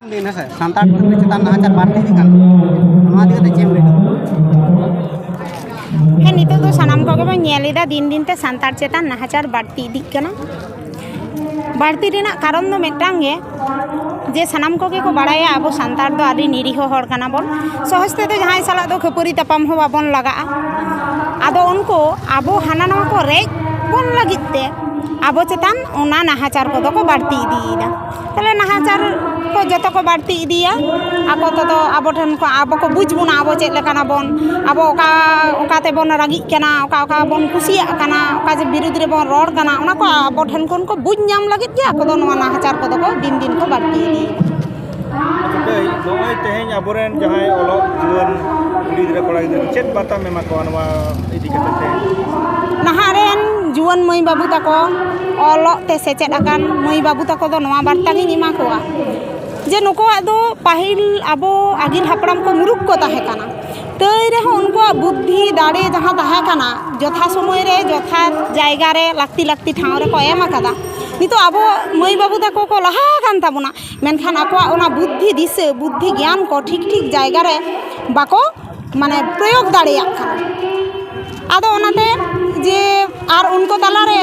दिन है सानतार चेतान नाचार बाड़ती दिखान नित तो सानाम को दिन दिन ते सानतार चेतान नाचार बाड़ती इदिकना बाड़ती रेना कारण दो मेटांगे जे सानाम को बाड़ाया अब सानतार दो आदि निरीह हर काना बन सहजते तो जहां साला दो खपुरी तापाम हो बाबन लगा आदो उनको अब हाना नवा को रेज बन लगिते अब चेतान ओना नाहाचार को दो को बाड़ती इदीदा तले नाहाचार को जतो को बाड़ती इदिया आको तो अब ठन को अब को बुझबुना अब चेक लेकाना बन अब ओका ओकाते बन रागी कना ओका ओका बन कुसिया कना ओका जे विरुद्ध रे बन रोड कना ओना को अब ठन को बुझ नाम लगित के आको दो नवा नाहाचार को दो को दिन दिन को बाड़ती इदिया नोय तेहेन आबोरेन जहाय ओलो जुवन कुड़ी गिद्रा कोड़ा गिद्रा चेक बाता मेमा को नवा इदि कते नाहारेन जुवन मई बाबू तको ओलो ते सेचेद आकान मई बाबू तको दो नवा बार्ता गिन इमा कोआ जे नुकुआ दो पाहिल आबो आगिल हापड़ाम को मुरुक को ताहे काना तई रे उनको बुद्धि दाड़े जहां ताहे काना जथा समय रे जथा जायगा रे लाक्ति लाक्ति ठाव रे को एम आकादा नितो आबो मई बाबू तको को लहा कान ताबुना मेनखान आकोआ ओना बुद्धि दिसे बुद्धि ज्ञान को ठीक ठीक जायगा रे बाको माने प्रयोग दाड़ेया खाना आदो ओनाते जे आर उनको तला रे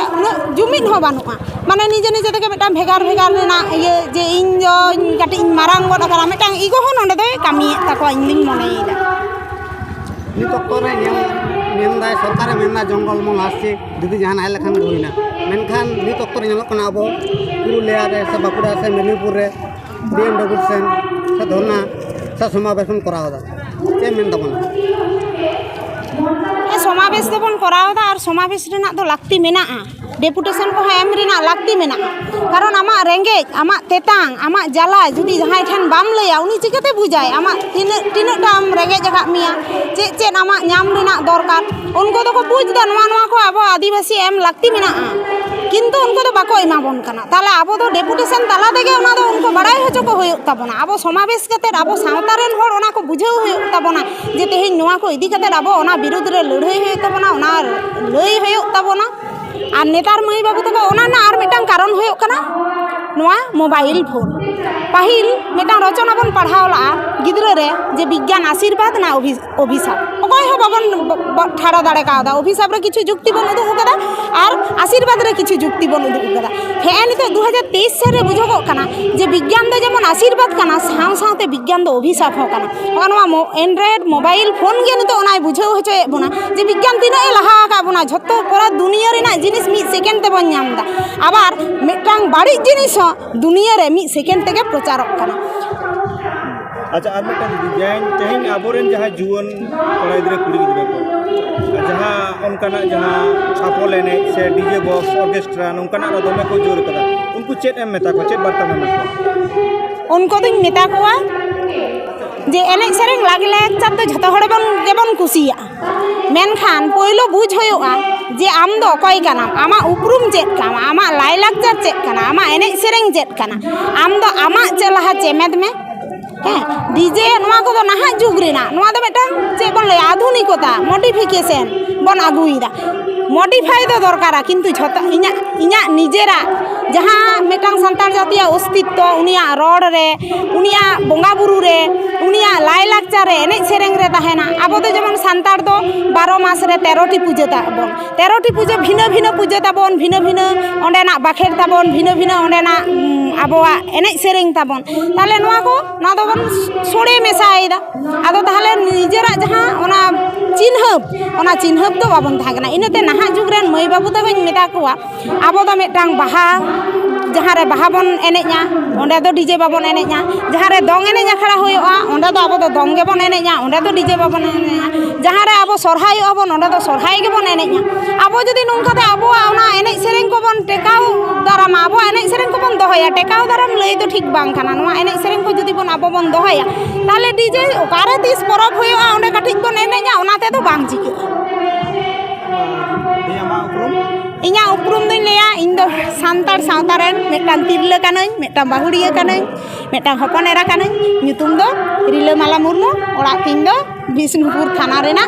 जुमिन हो बानुआ माने निजे निजे तके मेटा भेगार भेगार रेना ये जे इन जो काटी मारांग गोड करा मेटा इगो हो नंडे दे कामी ताको इंदिन मनेइदा नि तक्तो रे नेमदाय सरकार मेना जंगल मल आसे दीदी जहान आय लखान होइना मेनखान नि तक्तो रे ñamok kana abo पुरुलिया रे से बाकुड़ा से मेदिनीपुर रे बीएमडब्ल्यू सेन से धरना से समावेशन करावदा चे मेन तबना समावेश दबन करावदा और समावेश रेना दो लाक्ति मेना डेपुटेशन को एम रेना लाक्ति मेना कारण आमा रेंगे आमा तेतांग आमा जाला जुदी जहां ठन बाम लया उनी चिकते बुझाय आमा तिना टाम रेंगे जगह मिया चे चे आमा नाम रेना दरकार उनको तो को बुझदा नवा नवा को अब आदिवासी एम लाक्ति मेना किंतु उनको तो बाको एमा बन कना ताले आबो तो डेपुटेशन ताला देगे ओना दो उनको बड़ाई होचो को होय ताबोना आबो समावेश कते आबो सावता रेन होर ओना को बुझाव होय ताबोना जे तेहे नवा को इदी कते आबो ओना विरुद्ध रे लड़ाई होय ताबोना ओना लई होय ताबोना और नेतार मई बाबू तक ओना ना और मिटांग कारण होय कना नवा मोबाइल फोन पाहिल मिटांग रचना बन पढ़ावला गिद्रा रे जे विज्ञान आशीर्वाद ना अभिशाप ओकय हो बाबन ठाड़ा दाड़े कादा अभिशाप रे किछु जुक्ति बन उदु कदा और आशीर्वाद रे किछु जुक्ति बन उदु कदा हे नितो 2023 से रे बुझो कना जे विज्ञान दो जेमन आशीर्वाद कना साव सावते विज्ञान दो अभिशाप हो कना नवा एंड्रॉइड मोबाइल फोन गे नितो ओनाय बुझो होचय बोना जे विज्ञान तिना लहा का बोना झतो पूरा दुनिया रे ना जिनिस मी सेकेंड ते बन नामदा आबार मिटांग बाड़ी जिनिस दुनिया रे मी सेकेंड तेगे प्रचारक कना अच्छा आर मेटा डिजाइन तेहेन आबोरेन जहां जुवन कोड़ा गिद्रा कुड़ी गिद्रा को जहां उनकाना जहां छापल एने से डीजे बॉक्स ऑर्केस्ट्रा उनकाना दमे को जोर कदा उनको चेत एम मेता को चेत बार्ता में उनको तो मेता कोआ जे एने सेरेंग लागे लायक तो झतो हड़ बन कुसिया मेनखान पहिलो बुझ होयोआ जे आम दो अकय काना आमा उपरुम चेत काना आमा लायलाक्चर चेत काना आमा एने सेरेंग चेत काना आम दो आमा चलाहा चेमेद में डीजे नवा को नाहा जुग रेना नवा दो मेटांग चे बन ले आधुनिकता मॉडिफिकेशन बन आगुइदा मॉडिफाई दो दरकारा किंतु झतो इना निजेरा जहां मेटांग संतार जातीय अस्तित्व उनिया रोड रे उनिया बोंगा बुरु रे उनिया लायलाक्चर रे एने सेरेंग रे ताहेना आबो दो जेमन संतार दो 12 मास रे 13 टी पूजा ताबन 13 टी पूजा भिन्न भिन्न पूजा ताबन भिन्न भिन्न ओंडेना बाखेर ताबन भिन्न भिन्न ओंडेना आबोआ एने सेरेंग ताबन ताले नवा को ना दो बन सोड़े मेसाइदा आदो ताहले निजेरा जहां ओना चिन्हब दो बाबन थागना इनते नाहा जुग रेन मई बाबू तक मेता कोआ आबो दो मेटांग बाहा जहां रे बाहा बन एनेजा ओंडे दो डीजे बाबन एनेजा जहां रे दोंग एनेज खड़ा होयोआ ओंडे दो आबो दो दोंग गे बन एनेजा ओंडे दो डीजे बाबन एनेजा जहां रे आबो सरहाय आबो ओंडे दो सरहाय गे बन एनेजा आबो जदी नोंखाते आबो ओना एनेज सेरेंग को बन टेकाव दाराम आबो एनेज सेरेंग को बन दोहया टेकाव दाराम लई तो ठीक बांग खाना नवा एनेज सेरेंग को जदी बन आबो बन दोहया ताले डीजे ओकारे 30 परब होयोआ ओंडे काटिज बन एनेजा ओनाते दो बांग चिके इना उपरुम दिन लेया इन दो सानतार सावतारेन मेटान तिरला कानई मेटान बाहुड़िया कानई मेटान हपन एरा कानई ᱧᱩᱛᱩᱢ दो रिलामाला मुर्मू ओड़ा तीन दो बिष्णुपुर थाना रेना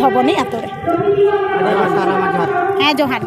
भवनी आतो रे। ᱦᱮᱸ ᱡᱚᱦᱟᱨ